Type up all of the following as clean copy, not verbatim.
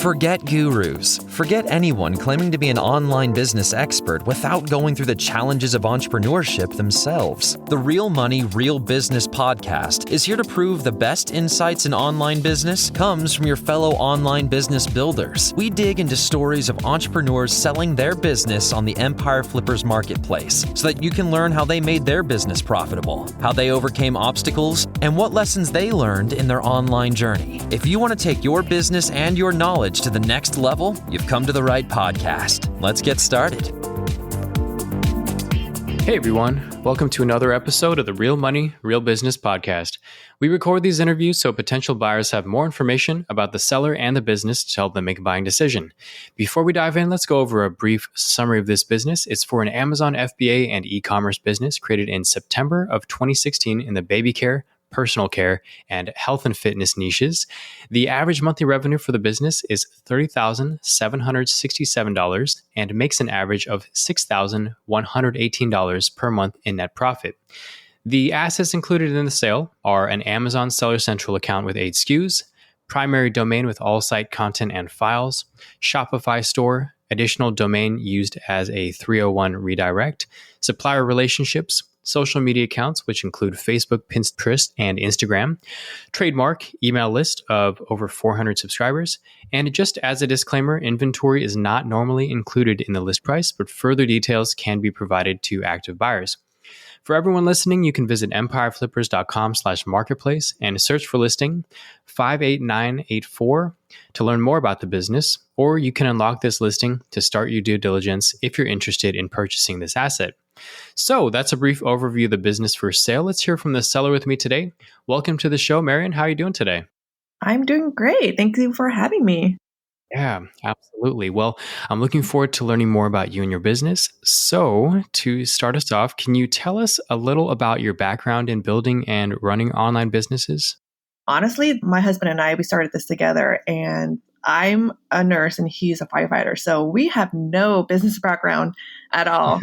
Forget gurus. Forget anyone claiming to be an online business expert without going through the challenges of entrepreneurship themselves. The Real Money, Real Business podcast is here to prove the best insights in online business comes from your fellow online business builders. We dig into stories of entrepreneurs selling their business on the Empire Flippers marketplace so that you can learn how they made their business profitable, how they overcame obstacles, and what lessons they learned in their online journey. If you want to take your business and your knowledge to the next level, you've come to the right podcast. Let's get started. Hey everyone, welcome to another episode of the Real Money, Real Business podcast. We record these interviews so potential buyers have more information about the seller and the business to help them make a buying decision. Before we dive in, let's go over a brief summary of this business. It's for an Amazon FBA and e-commerce business created in September of 2016 in the baby care, personal care, and health and fitness niches. The average monthly revenue for the business is $30,767 and makes an average of $6,118 per month in net profit. The assets included in the sale are an Amazon Seller Central account with 8 SKUs, primary domain with all site content and files, Shopify store, additional domain used as a 301 redirect, supplier relationships, social media accounts, which include Facebook, Pinterest, and Instagram, trademark, email list of over 400 subscribers, and just as a disclaimer, inventory is not normally included in the list price, but further details can be provided to active buyers. For everyone listening, you can visit empireflippers.com/marketplace and search for listing 58984 to learn more about the business, or you can unlock this listing to start your due diligence if you're interested in purchasing this asset. So that's a brief overview of the business for sale. Let's hear from the seller with me today. Welcome to the show, Marion. How are you doing today? I'm doing great. Thank you for having me. Yeah, absolutely. Well, I'm looking forward to learning more about you and your business. So to start us off, can you tell us a little about your background in building and running online businesses? Honestly, my husband and I, we started this together, and I'm a nurse and he's a firefighter. So we have no business background at all.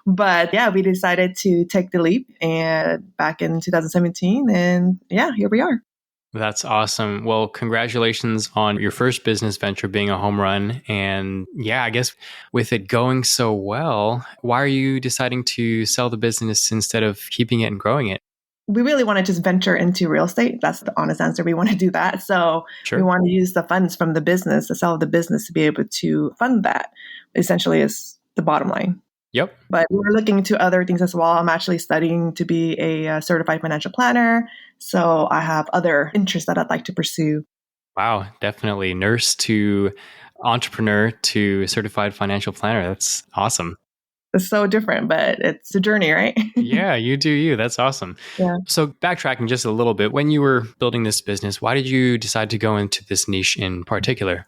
But yeah, we decided to take the leap and back in 2017. And yeah, here we are. That's awesome. Well, congratulations on your first business venture being a home run. And yeah, I guess with it going so well, why are you deciding to sell the business instead of keeping it and growing it? We really want to just venture into real estate. That's the honest answer. We want to do that. So Sure. We want to use the funds from the business, the sale of the business, to be able to fund that, essentially is the bottom line. Yep. But we're looking into other things as well. I'm actually studying to be a certified financial planner. So I have other interests that I'd like to pursue. Wow, definitely. Nurse to entrepreneur to certified financial planner. That's awesome. It's so different, but it's a journey, right? Yeah, you do you. That's awesome. Yeah. So backtracking just a little bit, when you were building this business, why did you decide to go into this niche in particular?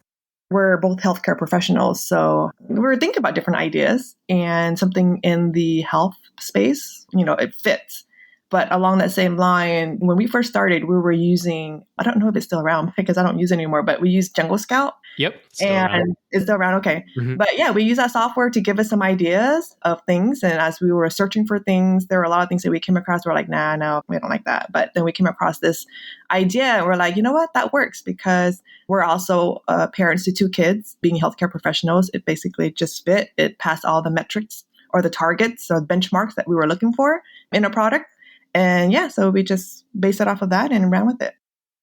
We're both healthcare professionals, so we're thinking about different ideas, and something in the health space, it fits. But along that same line, when we first started, we were using, I don't know if it's still around because I don't use it anymore, but we used Jungle Scout. Yep. It's still around. Okay. Mm-hmm. But yeah, we use that software to give us some ideas of things. And as we were searching for things, there were a lot of things that we came across. We're like, nah, no, we don't like that. But then we came across this idea and we're like, you know what? That works because we're also parents to 2 kids being healthcare professionals. It basically just fit. It passed all the metrics or the targets or benchmarks that we were looking for in a product. And yeah, so we just based it off of that and ran with it.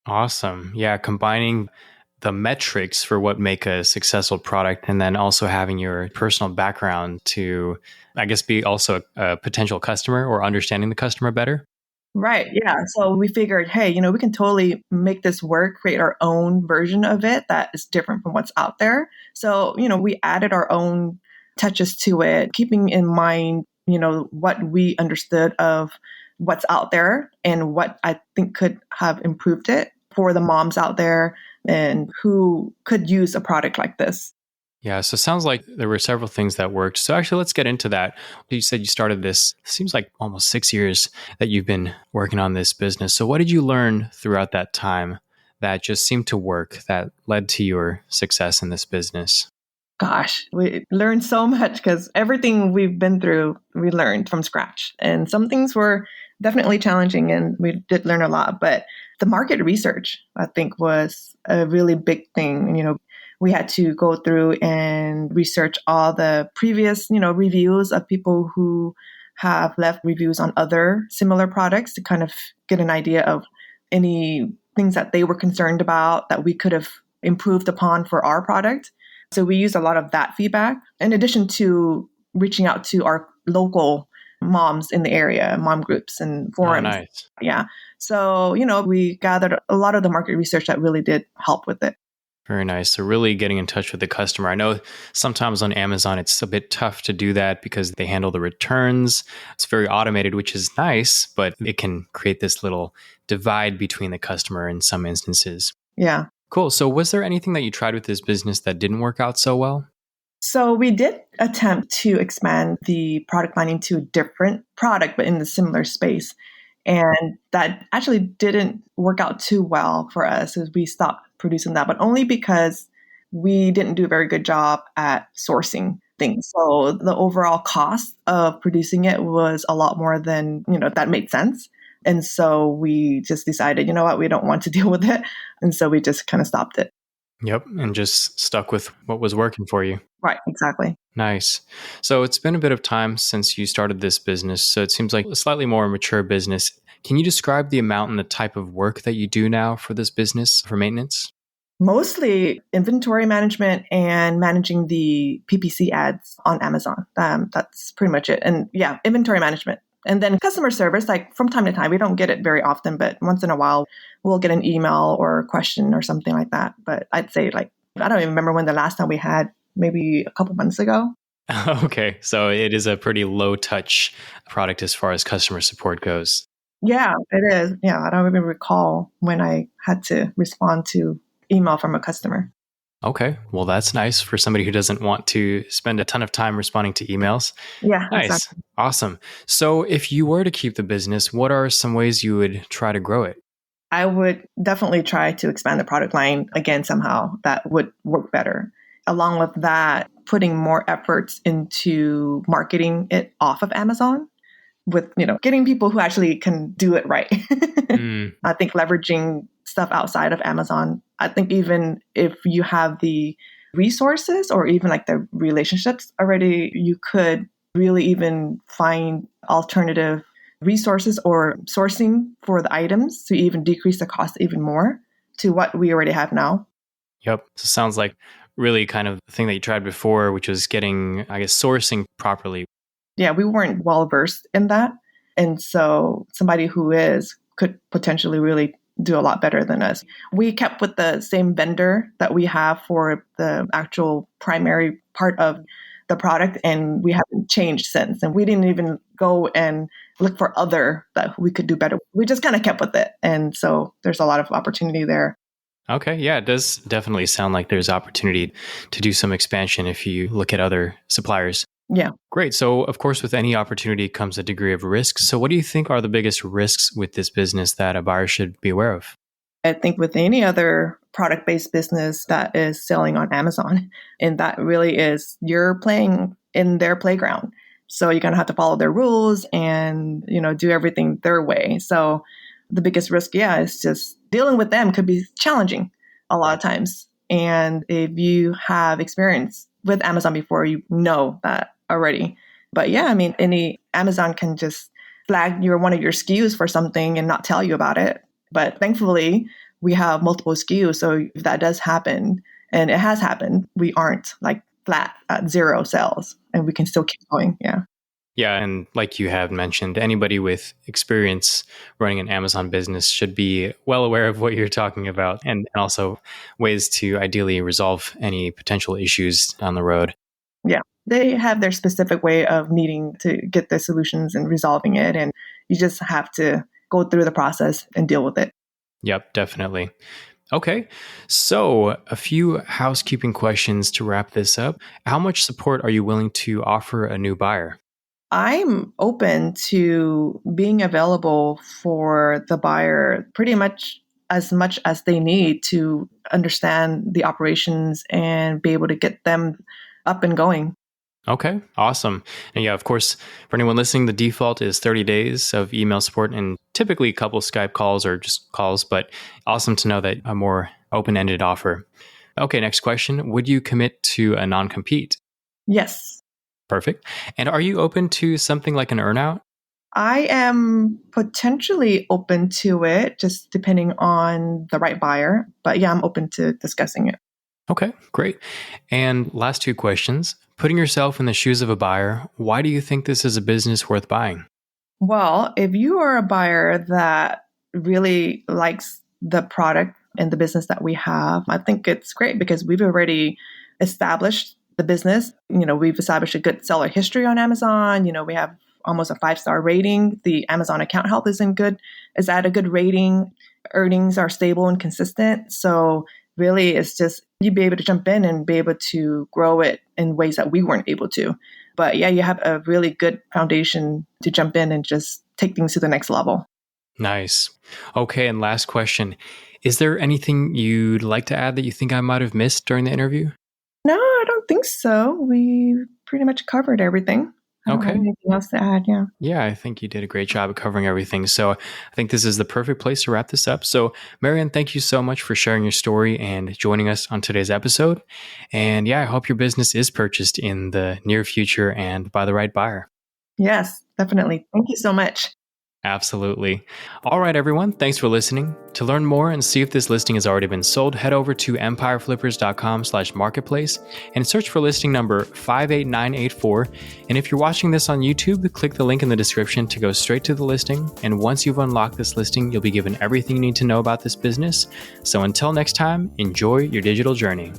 Awesome. Yeah, combining the metrics for what make a successful product and then also having your personal background to, I guess, be also a potential customer or understanding the customer better. Right. Yeah. So we figured, hey, we can totally make this work, create our own version of it that is different from what's out there. So, we added our own touches to it, keeping in mind, what we understood of what's out there and what I think could have improved it for the moms out there and who could use a product like this. Yeah, so it sounds like there were several things that worked. So actually, let's get into that. You said you started this, seems like almost 6 years that you've been working on this business. So what did you learn throughout that time that just seemed to work, that led to your success in this business? Gosh, we learned so much because everything we've been through, we learned from scratch. And some things were definitely challenging and we did learn a lot. But The market research, I think, was a really big thing. We had to go through and research all the previous, reviews of people who have left reviews on other similar products to kind of get an idea of any things that they were concerned about that we could have improved upon for our product. So we used a lot of that feedback in addition to reaching out to our local moms in the area, mom groups and forums. Oh, nice. Yeah. So, we gathered a lot of the market research that really did help with it. Very nice. So really getting in touch with the customer. I know sometimes on Amazon, it's a bit tough to do that because they handle the returns. It's very automated, which is nice, but it can create this little divide between the customer in some instances. Yeah. Cool. So was there anything that you tried with this business that didn't work out so well? So we did attempt to expand the product line into a different product, but in the similar space. And that actually didn't work out too well for us as we stopped producing that, but only because we didn't do a very good job at sourcing things. So the overall cost of producing it was a lot more than, that made sense. And so we just decided, we don't want to deal with it. And so we just kind of stopped it. Yep. And just stuck with what was working for you. Right. Exactly. Nice. So it's been a bit of time since you started this business. So it seems like a slightly more mature business. Can you describe the amount and the type of work that you do now for this business for maintenance? Mostly inventory management and managing the PPC ads on Amazon. That's pretty much it. And yeah, inventory management. And then customer service, like from time to time, we don't get it very often, but once in a while, we'll get an email or a question or something like that. But I'd say I don't even remember when the last time we had, maybe a couple months ago. Okay. So it is a pretty low touch product as far as customer support goes. Yeah, it is. Yeah, I don't even recall when I had to respond to email from a customer. Okay. Well, that's nice for somebody who doesn't want to spend a ton of time responding to emails. Yeah, Nice. exactly. Awesome. So if you were to keep the business, what are some ways you would try to grow it? I would definitely try to expand the product line again somehow. That would work better. Along with that, putting more efforts into marketing it off of Amazon with, getting people who actually can do it right. I think leveraging stuff outside of Amazon. I think even if you have the resources or even like the relationships already, you could really even find alternative resources or sourcing for the items to even decrease the cost even more to what we already have now. Yep. So it sounds like really kind of the thing that you tried before, which was getting, I guess, sourcing properly. Yeah, we weren't well versed in that. And so somebody who is could potentially really do a lot better than us. We kept with the same vendor that we have for the actual primary part of the product, and we haven't changed since. And we didn't even go and look for other that we could do better. We just kind of kept with it. And so there's a lot of opportunity there. Okay. Yeah, it does definitely sound like there's opportunity to do some expansion if you look at other suppliers. Yeah. Great. So, of course, with any opportunity comes a degree of risk. So, what do you think are the biggest risks with this business that a buyer should be aware of? I think with any other product-based business that is selling on Amazon, and that really is you're playing in their playground. So you're going to have to follow their rules and, do everything their way. So the biggest risk, is just dealing with them could be challenging a lot of times. And if you have experience with Amazon before, you know that already. But any Amazon can just flag one of your SKUs for something and not tell you about it. But thankfully, we have multiple SKUs. So if that does happen, and it has happened, we aren't like flat at zero sales and we can still keep going. Yeah. Yeah. And like you have mentioned, anybody with experience running an Amazon business should be well aware of what you're talking about and also ways to ideally resolve any potential issues down the road. Yeah. They have their specific way of needing to get the solutions and resolving it. And you just have to go through the process and deal with it. Yep, definitely. Okay. So a few housekeeping questions to wrap this up. How much support are you willing to offer a new buyer? I'm open to being available for the buyer pretty much as they need to understand the operations and be able to get them up and going. Okay, awesome. And yeah, of course, for anyone listening, the default is 30 days of email support and typically a couple Skype calls or just calls, but awesome to know that a more open-ended offer. Okay, next question. Would you commit to a non-compete? Yes. Perfect. And are you open to something like an earnout? I am potentially open to it, just depending on the right buyer. But yeah, I'm open to discussing it. Okay, great. And last two questions. Putting yourself in the shoes of a buyer, why do you think this is a business worth buying? Well, if you are a buyer that really likes the product and the business that we have, I think it's great because we've already established the business. We've established a good seller history on Amazon. We have almost a 5-star rating. The Amazon account health is at a good rating. Earnings are stable and consistent. So really, it's just you'd be able to jump in and be able to grow it in ways that we weren't able to. But yeah, you have a really good foundation to jump in and just take things to the next level. Nice. Okay, and last question. Is there anything you'd like to add that you think I might have missed during the interview? No, I don't think so. We pretty much covered everything. I don't have anything else to add, yeah. Yeah, I think you did a great job of covering everything. So I think this is the perfect place to wrap this up. So Marianne, thank you so much for sharing your story and joining us on today's episode. And yeah, I hope your business is purchased in the near future and by the right buyer. Yes, definitely. Thank you so much. Absolutely. All right, everyone. Thanks for listening. To learn more and see if this listing has already been sold, head over to empireflippers.com/marketplace and search for listing number 58984. And if you're watching this on YouTube, click the link in the description to go straight to the listing. And once you've unlocked this listing, you'll be given everything you need to know about this business. So until next time, enjoy your digital journey.